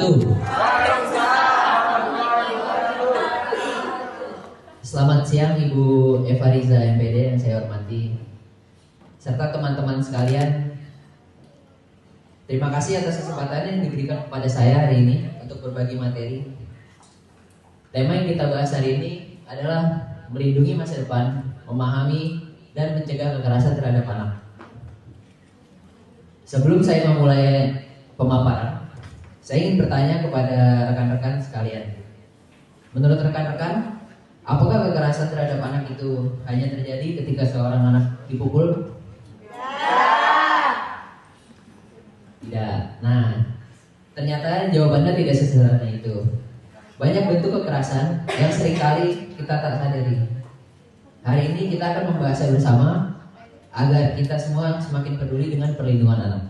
wabarakatuh. Selamat siang Ibu Eva Riza MPD yang saya hormati, serta teman-teman sekalian. Terima kasih atas kesempatan yang diberikan kepada saya hari ini untuk berbagi materi. Tema yang kita bahas hari ini adalah melindungi masa depan, memahami dan mencegah kekerasan terhadap anak. Sebelum saya memulai pemaparan, saya ingin bertanya kepada rekan-rekan sekalian. Menurut rekan-rekan, apakah kekerasan terhadap anak itu hanya terjadi ketika seorang anak dipukul? Tidak. Nah, ternyata jawabannya tidak sesederhana itu. Banyak bentuk kekerasan yang seringkali kita tak sadari. Hari ini kita akan membahasnya bersama agar kita semua semakin peduli dengan perlindungan anak.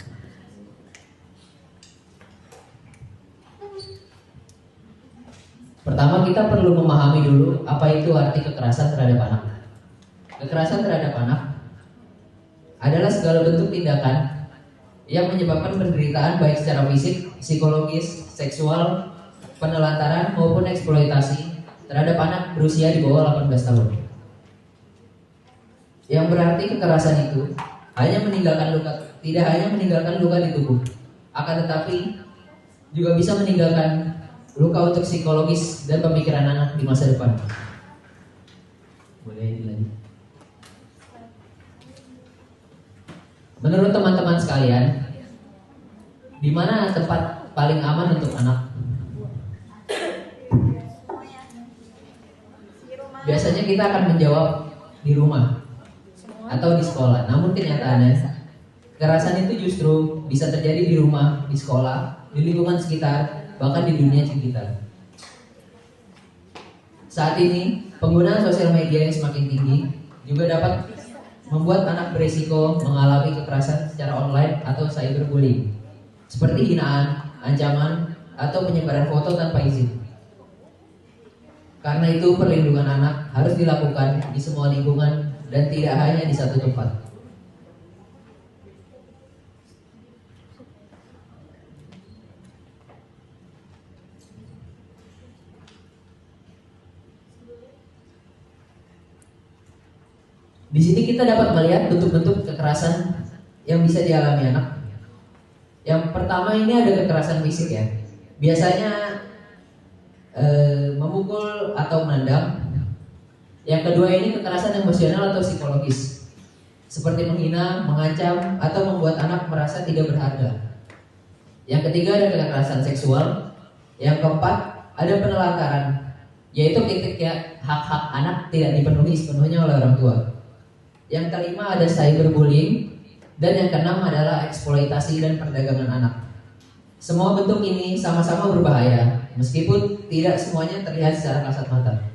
Pertama, kita perlu memahami dulu apa itu arti kekerasan terhadap anak. Kekerasan terhadap anak adalah segala bentuk tindakan yang menyebabkan penderitaan baik secara fisik, psikologis, seksual, penelantaran maupun eksploitasi terhadap anak berusia di bawah 18 tahun. Yang berarti kekerasan itu tidak hanya meninggalkan luka di tubuh, akan tetapi juga bisa meninggalkan luka untuk psikologis dan pemikiran anak di masa depan. Boleh dilanjut. Menurut teman-teman sekalian, di mana tempat paling aman untuk anak? Biasanya kita akan menjawab di rumah atau di sekolah. Namun kenyataannya, kekerasan itu justru bisa terjadi di rumah, di sekolah, di lingkungan sekitar, bahkan di dunia sekitar. Saat ini, penggunaan sosial media yang semakin tinggi juga dapat membuat anak berisiko mengalami kekerasan secara online atau cyberbullying, seperti hinaan, ancaman, atau penyebaran foto tanpa izin. Karena itu perlindungan anak harus dilakukan di semua lingkungan dan tidak hanya di satu tempat. Di sini kita dapat melihat bentuk-bentuk kekerasan yang bisa dialami anak. Yang pertama ini ada kekerasan fisik ya. Biasanya memukul atau menendang. Yang kedua ini kekerasan emosional atau psikologis, seperti menghina, mengancam, atau membuat anak merasa tidak berharga. Yang ketiga ada kekerasan seksual. Yang keempat ada penelantaran, yaitu ketika hak-hak anak tidak dipenuhi sepenuhnya oleh orang tua. Yang kelima ada cyberbullying, dan yang keenam adalah eksploitasi dan perdagangan anak. Semua bentuk ini sama-sama berbahaya, meskipun tidak semuanya terlihat secara kasat mata.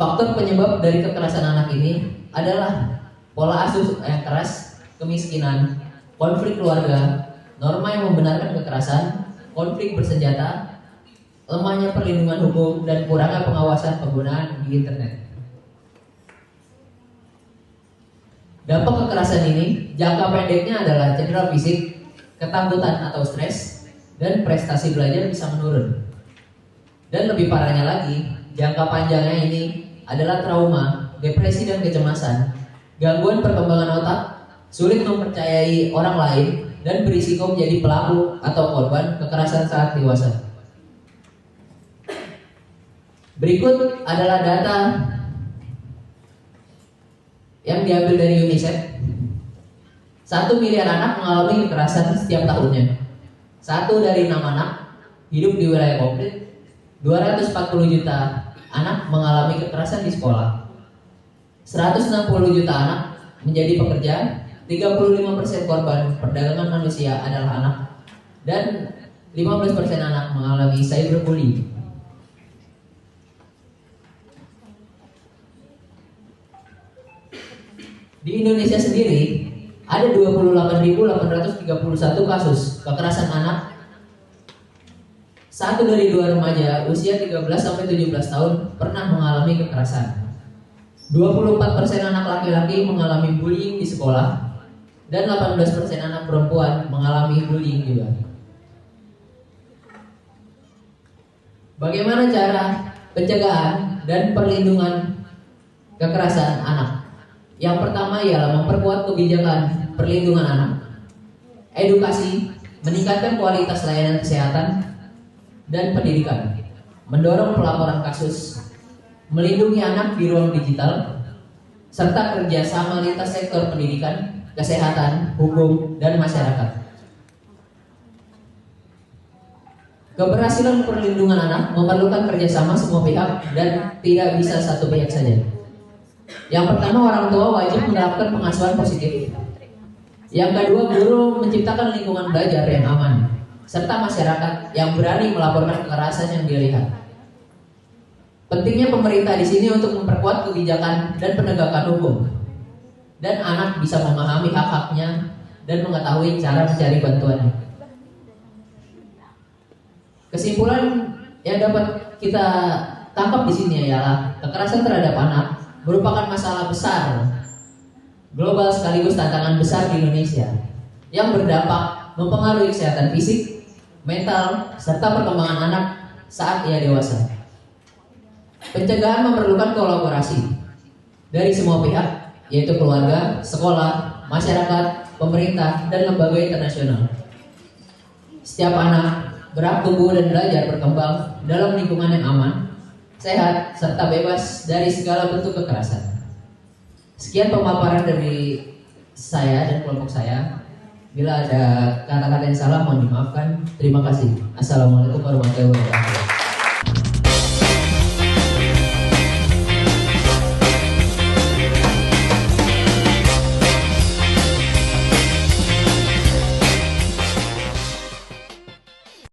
Faktor penyebab dari kekerasan anak ini adalah pola asuh yang keras, kemiskinan, konflik keluarga, norma yang membenarkan kekerasan, konflik bersenjata, lemahnya perlindungan hukum, dan kurangnya pengawasan penggunaan di internet. Dampak kekerasan ini jangka pendeknya adalah cedera fisik, ketakutan atau stres, dan prestasi belajar bisa menurun. Dan lebih parahnya lagi, jangka panjangnya ini adalah trauma, depresi dan kecemasan, gangguan perkembangan otak, sulit mempercayai orang lain, dan berisiko menjadi pelaku atau korban kekerasan saat dewasa. Berikut adalah data yang diambil dari UNICEF. 1 miliar anak mengalami kekerasan setiap tahunnya. 1 dari 6 anak hidup di wilayah konflik. 240 juta anak mengalami kekerasan di sekolah. 160 juta anak menjadi pekerja. 35% korban perdagangan manusia adalah anak. Dan 15% anak mengalami cyberbullying. Di Indonesia sendiri ada 28.831 kasus kekerasan anak. 1 dari 2 remaja usia 13-17 tahun pernah mengalami kekerasan. 24% anak laki-laki mengalami bullying di sekolah. dan 18% anak perempuan mengalami bullying juga. Bagaimana cara pencegahan dan perlindungan kekerasan anak? Yang pertama ialah memperkuat kebijakan perlindungan anak, edukasi, meningkatkan kualitas layanan kesehatan dan pendidikan, mendorong pelaporan kasus, melindungi anak di ruang digital, serta kerjasama lintas sektor pendidikan, kesehatan, hukum, dan masyarakat. Keberhasilan perlindungan anak memerlukan kerjasama semua pihak dan tidak bisa satu pihak saja. Yang pertama, orang tua wajib menerapkan pengasuhan positif. Yang kedua, guru menciptakan lingkungan belajar yang aman, serta masyarakat yang berani melaporkan kekerasan yang dilihat. Pentingnya pemerintah di sini untuk memperkuat kebijakan dan penegakan hukum, dan anak bisa memahami hak-haknya dan mengetahui cara mencari bantuannya. Kesimpulan yang dapat kita tangkap di sini ialah kekerasan terhadap anak merupakan masalah besar global sekaligus tantangan besar di Indonesia yang berdampak mempengaruhi kesehatan fisik, mental, serta perkembangan anak saat ia dewasa. Pencegahan memerlukan kolaborasi dari semua pihak, yaitu keluarga, sekolah, masyarakat, pemerintah, dan lembaga internasional. Setiap anak berhak tumbuh dan belajar berkembang dalam lingkungan yang aman, sehat, serta bebas dari segala bentuk kekerasan. Sekian pemaparan dari saya dan kelompok saya. Bila ada kata-kata yang salah mohon dimaafkan. Terima kasih. Assalamualaikum warahmatullahi wabarakatuh.